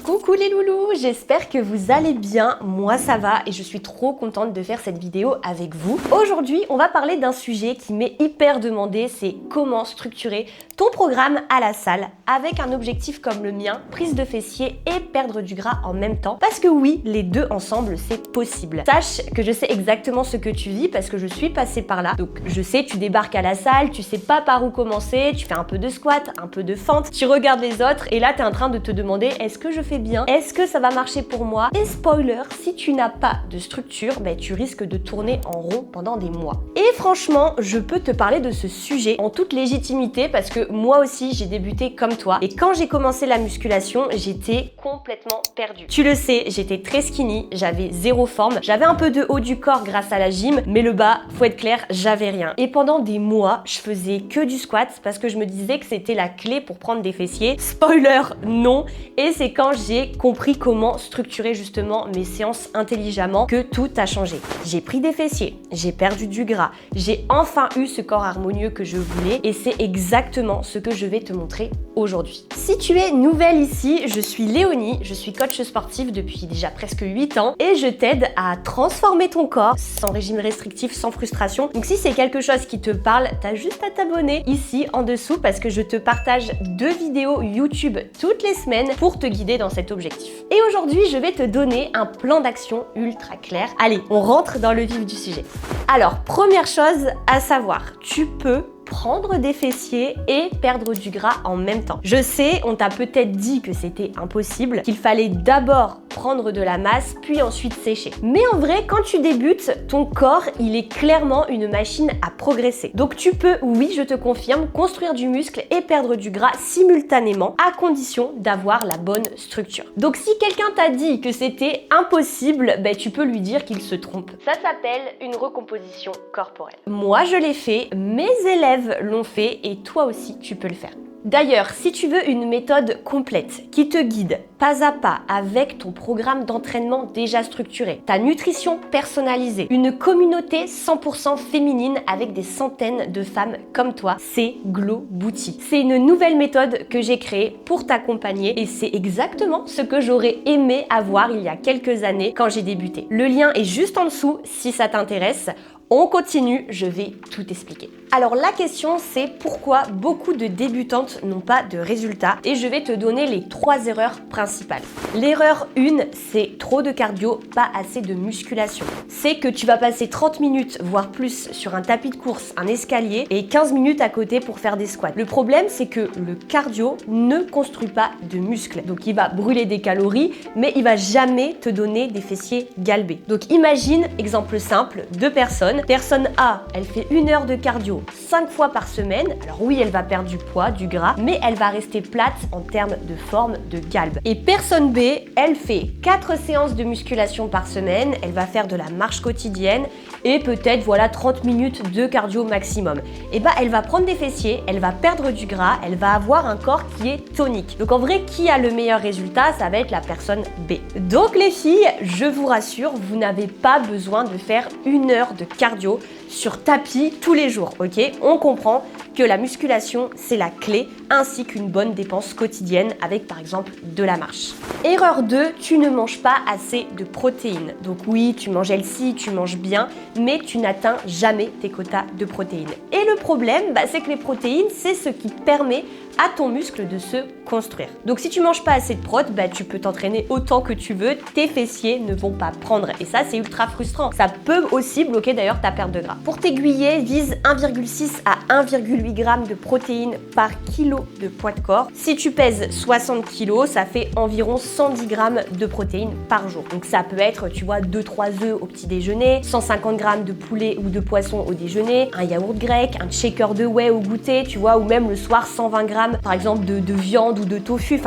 Coucou les loulous, j'espère que vous allez bien, moi ça va et je suis trop contente de faire cette vidéo avec vous. Aujourd'hui, on va parler d'un sujet qui m'est hyper demandé, c'est comment structurer ton programme à la salle avec un objectif comme le mien, prise de fessiers et perdre du gras en même temps. Parce que oui, les deux ensemble, c'est possible. Sache que je sais exactement ce que tu vis parce que je suis passée par là. Donc je sais, tu débarques à la salle, tu sais pas par où commencer, tu fais un peu de squat, un peu de fente, tu regardes les autres et là tu es en train de te demander est-ce que je fais bien? Est-ce que ça va marcher pour moi? Et spoiler, si tu n'as pas de structure, tu risques de tourner en rond pendant des mois. Et franchement, je peux te parler de ce sujet en toute légitimité parce que moi aussi, j'ai débuté comme toi. Et quand j'ai commencé la musculation, j'étais complètement perdue. Tu le sais, j'étais très skinny, j'avais zéro forme, j'avais un peu de haut du corps grâce à la gym, mais le bas, faut être clair, j'avais rien. Et pendant des mois, je faisais que du squat parce que je me disais que c'était la clé pour prendre des fessiers. Spoiler, non. Et c'est quand j'ai compris comment structurer justement mes séances intelligemment que tout a changé. J'ai pris des fessiers, j'ai perdu du gras, j'ai enfin eu ce corps harmonieux que je voulais et c'est exactement ce que je vais te montrer aujourd'hui. Si tu es nouvelle ici, je suis Léonie, je suis coach sportif depuis déjà presque 8 ans et je t'aide à transformer ton corps sans régime restrictif, sans frustration. Donc si c'est quelque chose qui te parle, t'as juste à t'abonner ici en dessous parce que je te partage 2 vidéos YouTube toutes les semaines pour te guider dans cet objectif. Et aujourd'hui, je vais te donner un plan d'action ultra clair. Allez, on rentre dans le vif du sujet. Alors, première chose à savoir, tu peux prendre des fessiers et perdre du gras en même temps. Je sais, on t'a peut-être dit que c'était impossible, qu'il fallait d'abord prendre de la masse, puis ensuite sécher. Mais en vrai, quand tu débutes, ton corps, il est clairement une machine à progresser. Donc tu peux, oui, je te confirme, construire du muscle et perdre du gras simultanément, à condition d'avoir la bonne structure. Donc si quelqu'un t'a dit que c'était impossible, tu peux lui dire qu'il se trompe. Ça s'appelle une recomposition corporelle. Moi, je l'ai fait, mes élèves l'ont fait et toi aussi, tu peux le faire. D'ailleurs, si tu veux une méthode complète qui te guide pas à pas avec ton programme d'entraînement déjà structuré, ta nutrition personnalisée, une communauté 100% féminine avec des centaines de femmes comme toi, c'est Glow Booty. C'est une nouvelle méthode que j'ai créée pour t'accompagner et c'est exactement ce que j'aurais aimé avoir il y a quelques années quand j'ai débuté. Le lien est juste en dessous si ça t'intéresse. On continue, je vais tout expliquer. Alors la question c'est pourquoi beaucoup de débutantes n'ont pas de résultats et je vais te donner les 3 erreurs principales. L'erreur 1, c'est trop de cardio, pas assez de musculation. C'est que tu vas passer 30 minutes voire plus sur un tapis de course, un escalier et 15 minutes à côté pour faire des squats. Le problème c'est que le cardio ne construit pas de muscles. Donc il va brûler des calories mais il va jamais te donner des fessiers galbés. Donc imagine, exemple simple, 2 personnes. Personne A, elle fait 1 heure de cardio 5 fois par semaine. Alors oui, elle va perdre du poids, du gras, mais elle va rester plate en termes de forme de galbe. Et personne B, elle fait 4 séances de musculation par semaine, elle va faire de la marche quotidienne et peut-être 30 minutes de cardio maximum. Et elle va prendre des fessiers, elle va perdre du gras, elle va avoir un corps qui est tonique. Donc en vrai, qui a le meilleur résultat? Ça va être la personne B. Donc les filles, je vous rassure, vous n'avez pas besoin de faire 1 heure de cardio sur tapis tous les jours, ok? On comprend que la musculation, c'est la clé, ainsi qu'une bonne dépense quotidienne avec par exemple de la marche. Erreur 2, tu ne manges pas assez de protéines. Donc oui, tu manges healthy, tu manges bien, mais tu n'atteins jamais tes quotas de protéines. Et le problème, c'est que les protéines, c'est ce qui permet à ton muscle de se construire. Donc si tu manges pas assez de prot, tu peux t'entraîner autant que tu veux, tes fessiers ne vont pas prendre. Et ça, c'est ultra frustrant. Ça peut aussi bloquer d'ailleurs ta perte de gras. Pour t'aiguiller, vise 1,6 à 1,8 g de protéines par kilo de poids de corps. Si tu pèses 60 kg, ça fait environ 110 g de protéines par jour. Donc ça peut être, 2-3 œufs au petit déjeuner, 150 g de poulet ou de poisson au déjeuner, un yaourt grec, un shaker de whey au goûter, ou même le soir 120 g par exemple de viande ou de tofu.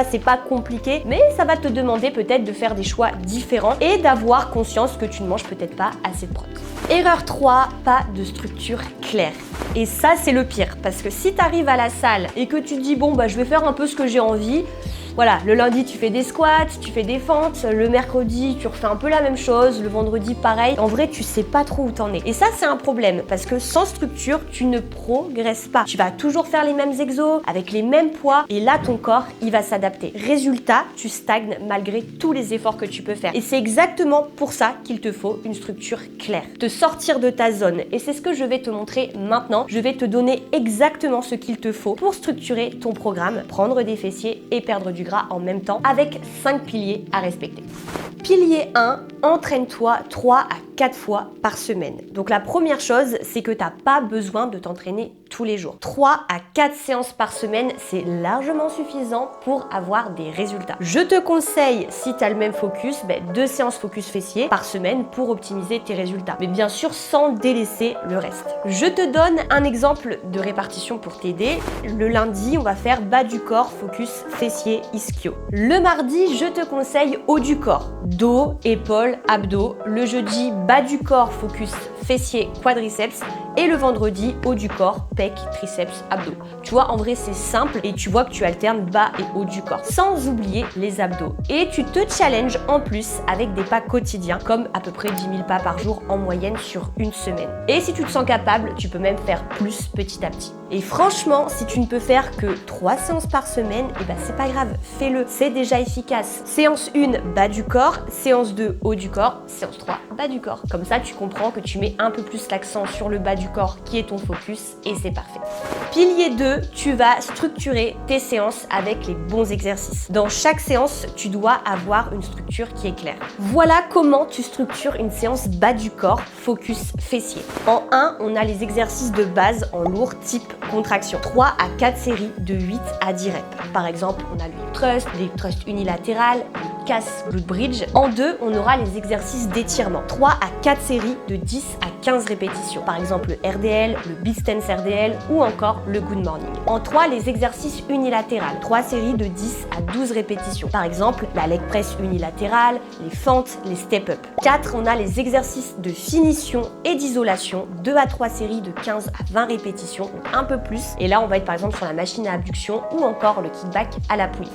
C'est pas compliqué, mais ça va te demander peut-être de faire des choix différents et d'avoir conscience que tu ne manges peut-être pas assez de protéines. Erreur 3, pas de structure claire. Et ça, c'est le pire, parce que si tu arrives à la salle et que tu te dis, je vais faire un peu ce que j'ai envie, Voilà, le lundi tu fais des squats, tu fais des fentes, le mercredi tu refais un peu la même chose, le vendredi pareil. En vrai, tu sais pas trop où t'en es. Et ça, c'est un problème parce que sans structure, tu ne progresses pas. Tu vas toujours faire les mêmes exos avec les mêmes poids et là, ton corps, il va s'adapter. Résultat, tu stagnes malgré tous les efforts que tu peux faire. Et c'est exactement pour ça qu'il te faut une structure claire. Te sortir de ta zone. Et c'est ce que je vais te montrer maintenant. Je vais te donner exactement ce qu'il te faut pour structurer ton programme, prendre des fessiers et perdre du gras en même temps avec 5 piliers à respecter. Pilier 1, entraîne-toi 3 à 4 fois par semaine. Donc la première chose, c'est que tu n'as pas besoin de t'entraîner tous les jours. 3 à 4 séances par semaine, c'est largement suffisant pour avoir des résultats. Je te conseille, si tu as le même focus, 2 séances focus fessiers par semaine pour optimiser tes résultats. Mais bien sûr, sans délaisser le reste. Je te donne un exemple de répartition pour t'aider. Le lundi, on va faire bas du corps, focus fessier, ischio. Le mardi, je te conseille haut du corps, dos, épaules, abdos. Le jeudi, bas du corps, focus fessier, quadriceps. Et le vendredi, haut du corps, pec, triceps, abdos. Tu vois, en vrai, c'est simple et tu vois que tu alternes bas et haut du corps. Sans oublier les abdos. Et tu te challenges en plus avec des pas quotidiens, comme à peu près 10 000 pas par jour en moyenne sur une semaine. Et si tu te sens capable, tu peux même faire plus petit à petit. Et franchement, si tu ne peux faire que 3 séances par semaine, c'est pas grave, fais-le. C'est déjà efficace. Séance 1, bas du corps. Séance 2, haut du corps. Séance 3, bas du corps. Comme ça, tu comprends que tu mets un peu plus l'accent sur le bas du corps qui est ton focus et c'est parfait. Pilier 2, tu vas structurer tes séances avec les bons exercices. Dans chaque séance, tu dois avoir une structure qui est claire. Voilà comment tu structures une séance bas du corps, focus fessier. En 1, on a les exercices de base en lourd type contraction. 3 à 4 séries de 8 à 10 reps. Par exemple, on a le hip thrust, les hip thrust unilatéral, le casse glute bridge. En 2, on aura les exercices d'étirement. 3 à 4 séries de 10 à 15 répétitions. Par exemple, le RDL, le Big Stance RDL ou encore le Good Morning. En 3, les exercices unilatérales. 3 séries de 10 à 12 répétitions. Par exemple, la leg press unilatérale, les fentes, les step-up. 4, on a les exercices de finition et d'isolation. 2 à 3 séries de 15 à 20 répétitions, donc un peu plus. Et là, on va être par exemple sur la machine à abduction ou encore le kickback à la poulie.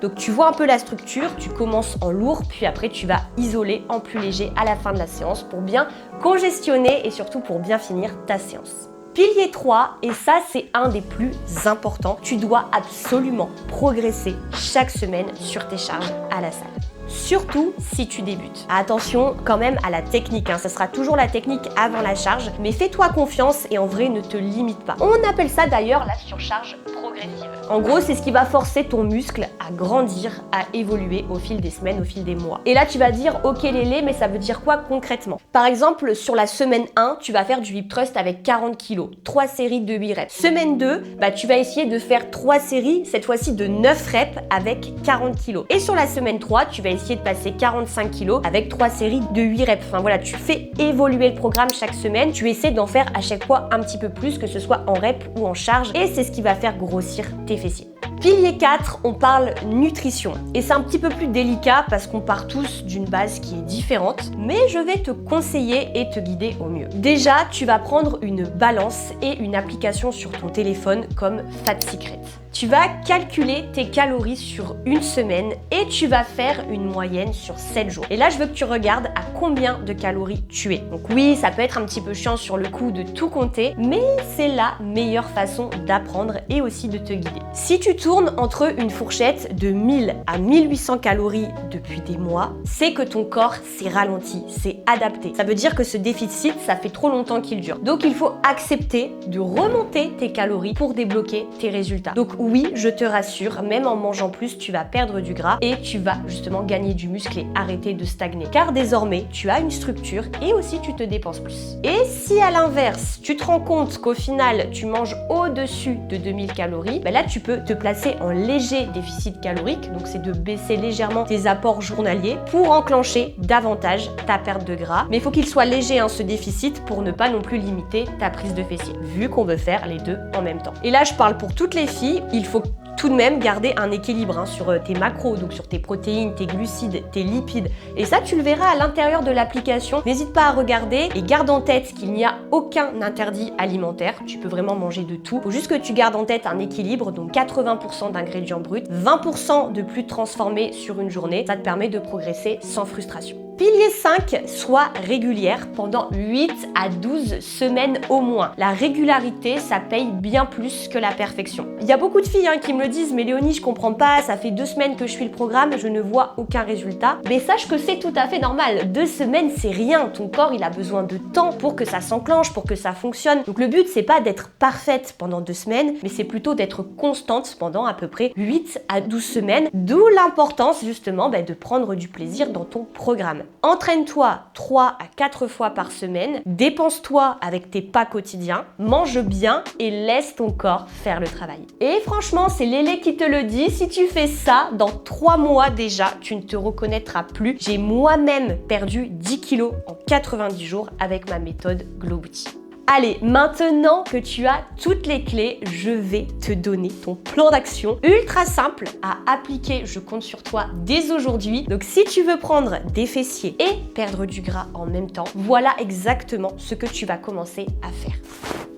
Donc tu vois un peu la structure, tu commences en lourd, puis après tu vas isoler en plus léger à la fin de la séance pour bien congestionner et surtout pour bien finir ta séance. Pilier 3, et ça c'est un des plus importants, tu dois absolument progresser chaque semaine sur tes charges à la salle. Surtout si tu débutes. Attention quand même à la technique, ça sera toujours la technique avant la charge, mais fais-toi confiance et en vrai ne te limite pas. On appelle ça d'ailleurs la surcharge progressive. En gros, c'est ce qui va forcer ton muscle à grandir, à évoluer au fil des semaines, au fil des mois. Et là, tu vas dire, ok Lélé, mais ça veut dire quoi concrètement? Par exemple, sur la semaine 1, tu vas faire du hip thrust avec 40 kg, 3 séries de 8 reps. Semaine 2, tu vas essayer de faire 3 séries, cette fois-ci de 9 reps avec 40 kg. Et sur la semaine 3, tu vas essayer de passer 45 kg avec 3 séries de 8 reps. Enfin voilà, tu fais évoluer le programme chaque semaine, tu essaies d'en faire à chaque fois un petit peu plus, que ce soit en reps ou en charge, et c'est ce qui va faire grossir tes fessiers. Pilier 4, on parle nutrition. Et c'est un petit peu plus délicat parce qu'on part tous d'une base qui est différente, mais je vais te conseiller et te guider au mieux. Déjà, tu vas prendre une balance et une application sur ton téléphone comme Fat Secret. Tu vas calculer tes calories sur une semaine et tu vas faire une moyenne sur 7 jours. Et là, je veux que tu regardes à combien de calories tu es. Donc oui, ça peut être un petit peu chiant sur le coup de tout compter, mais c'est la meilleure façon d'apprendre et aussi de te guider. Si tu tournes entre une fourchette de 1000 à 1800 calories depuis des mois, c'est que ton corps s'est ralenti, s'est adapté. Ça veut dire que ce déficit, ça fait trop longtemps qu'il dure. Donc il faut accepter de remonter tes calories pour débloquer tes résultats. Donc oui, je te rassure, même en mangeant plus, tu vas perdre du gras et tu vas justement gagner du muscle et arrêter de stagner. Car désormais, tu as une structure et aussi tu te dépenses plus. Et si à l'inverse, tu te rends compte qu'au final, tu manges au-dessus de 2000 calories, là tu peux te placer en léger déficit calorique, donc c'est de baisser légèrement tes apports journaliers pour enclencher davantage ta perte de gras. Mais il faut qu'il soit léger ce déficit pour ne pas non plus limiter ta prise de fessier, vu qu'on veut faire les deux en même temps. Et là, je parle pour toutes les filles, il faut tout de même garder un équilibre sur tes macros, donc sur tes protéines, tes glucides, tes lipides. Et ça, tu le verras à l'intérieur de l'application. N'hésite pas à regarder et garde en tête qu'il n'y a aucun interdit alimentaire. Tu peux vraiment manger de tout. Faut juste que tu gardes en tête un équilibre, donc 80% d'ingrédients bruts, 20% de plus transformés sur une journée. Ça te permet de progresser sans frustration. Pilier 5, sois régulière pendant 8 à 12 semaines au moins. La régularité, ça paye bien plus que la perfection. Il y a beaucoup de filles qui me le disent, mais Léonie, je comprends pas, ça fait 2 semaines que je suis le programme, je ne vois aucun résultat. Mais sache que c'est tout à fait normal. 2 semaines, c'est rien. Ton corps, il a besoin de temps pour que ça s'enclenche, pour que ça fonctionne. Donc le but, c'est pas d'être parfaite pendant 2 semaines, mais c'est plutôt d'être constante pendant à peu près 8 à 12 semaines. D'où l'importance justement de prendre du plaisir dans ton programme. Entraîne-toi 3 à 4 fois par semaine, dépense-toi avec tes pas quotidiens, mange bien et laisse ton corps faire le travail. Et franchement, c'est Lélé qui te le dit, si tu fais ça, dans 3 mois déjà, tu ne te reconnaîtras plus. J'ai moi-même perdu 10 kilos en 90 jours avec ma méthode Glowbody. Allez, maintenant que tu as toutes les clés, je vais te donner ton plan d'action ultra simple à appliquer. Je compte sur toi dès aujourd'hui. Donc si tu veux prendre des fessiers et perdre du gras en même temps, voilà exactement ce que tu vas commencer à faire.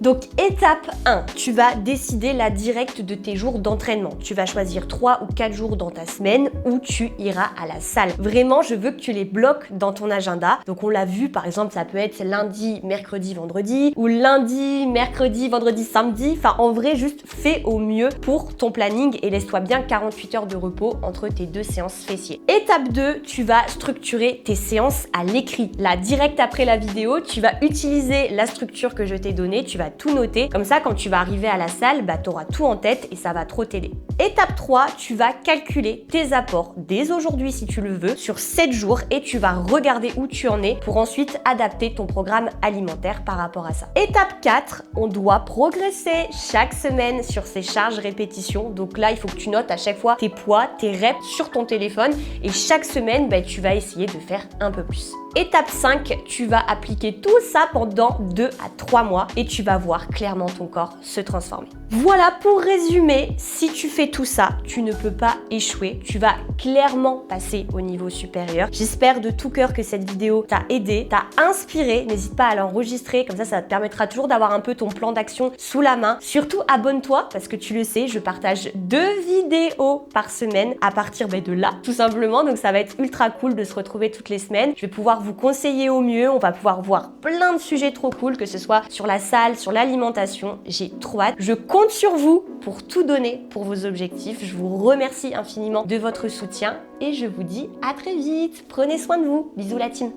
Donc étape 1, tu vas décider la directe de tes jours d'entraînement. Tu vas choisir 3 ou 4 jours dans ta semaine où tu iras à la salle. Vraiment, je veux que tu les bloques dans ton agenda. Donc on l'a vu, par exemple, ça peut être lundi, mercredi, vendredi ou lundi, mercredi, vendredi, samedi. Enfin, en vrai, juste fais au mieux pour ton planning et laisse-toi bien 48 heures de repos entre tes 2 séances fessiers. Étape 2, tu vas structurer tes séances à l'écrit. Là, direct après la vidéo, tu vas utiliser la structure que je t'ai donnée. Tu vas tout noter. Comme ça, quand tu vas arriver à la salle, tu auras tout en tête et ça va trop t'aider. Étape 3, tu vas calculer tes apports dès aujourd'hui si tu le veux sur 7 jours et tu vas regarder où tu en es pour ensuite adapter ton programme alimentaire par rapport à ça. Étape 4, on doit progresser chaque semaine sur ces charges répétitions. Donc là, il faut que tu notes à chaque fois tes poids, tes reps sur ton téléphone et chaque semaine, tu vas essayer de faire un peu plus. Étape 5, tu vas appliquer tout ça pendant 2 à 3 mois et tu vas voir clairement ton corps se transformer. Voilà, pour résumer, si tu fais tout ça, tu ne peux pas échouer. Tu vas clairement passer au niveau supérieur. J'espère de tout cœur que cette vidéo t'a aidé, t'a inspiré. N'hésite pas à l'enregistrer, comme ça te permettra toujours d'avoir un peu ton plan d'action sous la main. Surtout, abonne-toi parce que tu le sais, je partage 2 vidéos par semaine à partir de là, tout simplement. Donc ça va être ultra cool de se retrouver toutes les semaines. Je vais pouvoir vous conseiller au mieux. On va pouvoir voir plein de sujets trop cool, que ce soit sur la salle, sur l'alimentation. J'ai trop hâte. Je compte sur vous pour tout donner pour vos objectifs. Je vous remercie infiniment de votre soutien et je vous dis à très vite. Prenez soin de vous. Bisous la team.